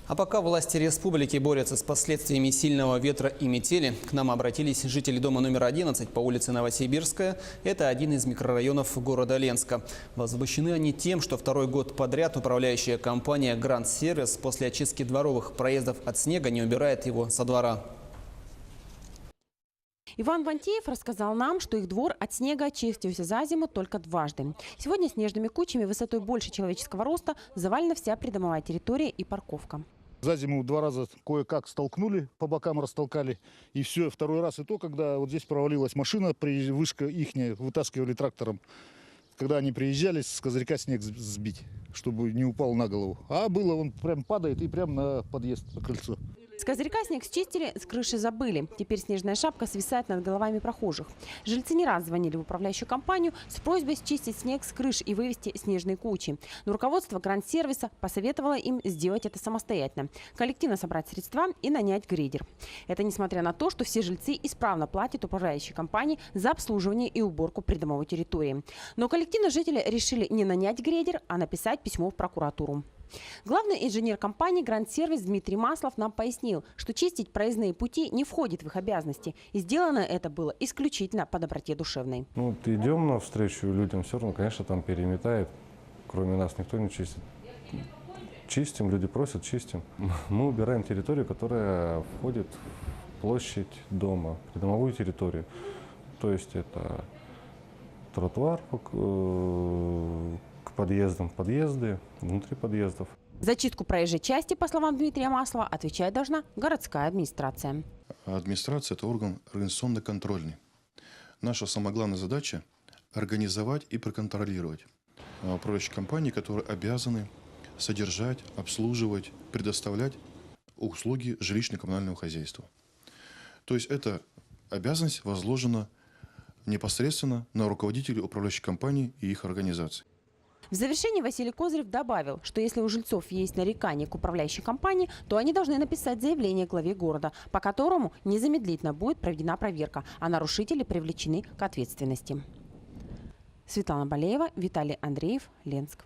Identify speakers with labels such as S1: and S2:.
S1: А пока власти республики борются с последствиями сильного ветра и метели, к нам обратились жители дома номер 11 по улице Новосибирская. Это один из микрорайонов города Ленска. Возмущены они тем, что второй год подряд управляющая компания «Гранд Сервис» после очистки дворовых проездов от снега не убирает его со двора.
S2: Иван Вантеев рассказал нам, что их двор от снега очистился за зиму только дважды. Сегодня снежными кучами высотой больше человеческого роста завалена вся придомовая территория и парковка.
S3: За зиму 2 раза кое-как столкнули, по бокам растолкали. И все, второй раз и то, когда вот здесь провалилась машина, вышка ихняя, вытаскивали трактором. Когда они приезжали, с козырька снег сбить, чтобы не упал на голову. А было, он прям падает и прям на подъезд, на крыльцо.
S2: С козырька снег счистили, с крыши забыли. Теперь снежная шапка свисает над головами прохожих. Жильцы не раз звонили в управляющую компанию с просьбой счистить снег с крыш и вывести снежные кучи. Но руководство Гранд-сервиса посоветовало им сделать это самостоятельно. Коллективно собрать средства и нанять грейдер. Это несмотря на то, что все жильцы исправно платят управляющей компании за обслуживание и уборку придомовой территории. Но коллективно жители решили не нанять грейдер, а написать письмо в прокуратуру. Главный инженер компании «Гранд-сервис» Дмитрий Маслов нам пояснил, что чистить проездные пути не входит в их обязанности. И сделано это было исключительно по доброте душевной.
S4: Идем навстречу людям, все равно, конечно, там переметает. Кроме нас никто не чистит. Чистим, люди просят, чистим. Мы убираем территорию, которая входит в площадь дома, придомовую территорию. То есть это тротуар, к подъездам, подъезды, внутри подъездов.
S2: За чистку проезжей части, по словам Дмитрия Маслова, отвечать должна городская администрация.
S5: Администрация – это орган организационно-контрольный. Наша самая главная задача – организовать и проконтролировать управляющие компании, которые обязаны содержать, обслуживать, предоставлять услуги жилищно-коммунального хозяйства. То есть эта обязанность возложена непосредственно на руководителей управляющих компаний и их организаций.
S2: В завершении Василий Козырев добавил, что если у жильцов есть нарекания к управляющей компании, то они должны написать заявление главе города, по которому незамедлительно будет проведена проверка, а нарушители привлечены к ответственности. Светлана Балеева, Виталий Андреев, Ленск.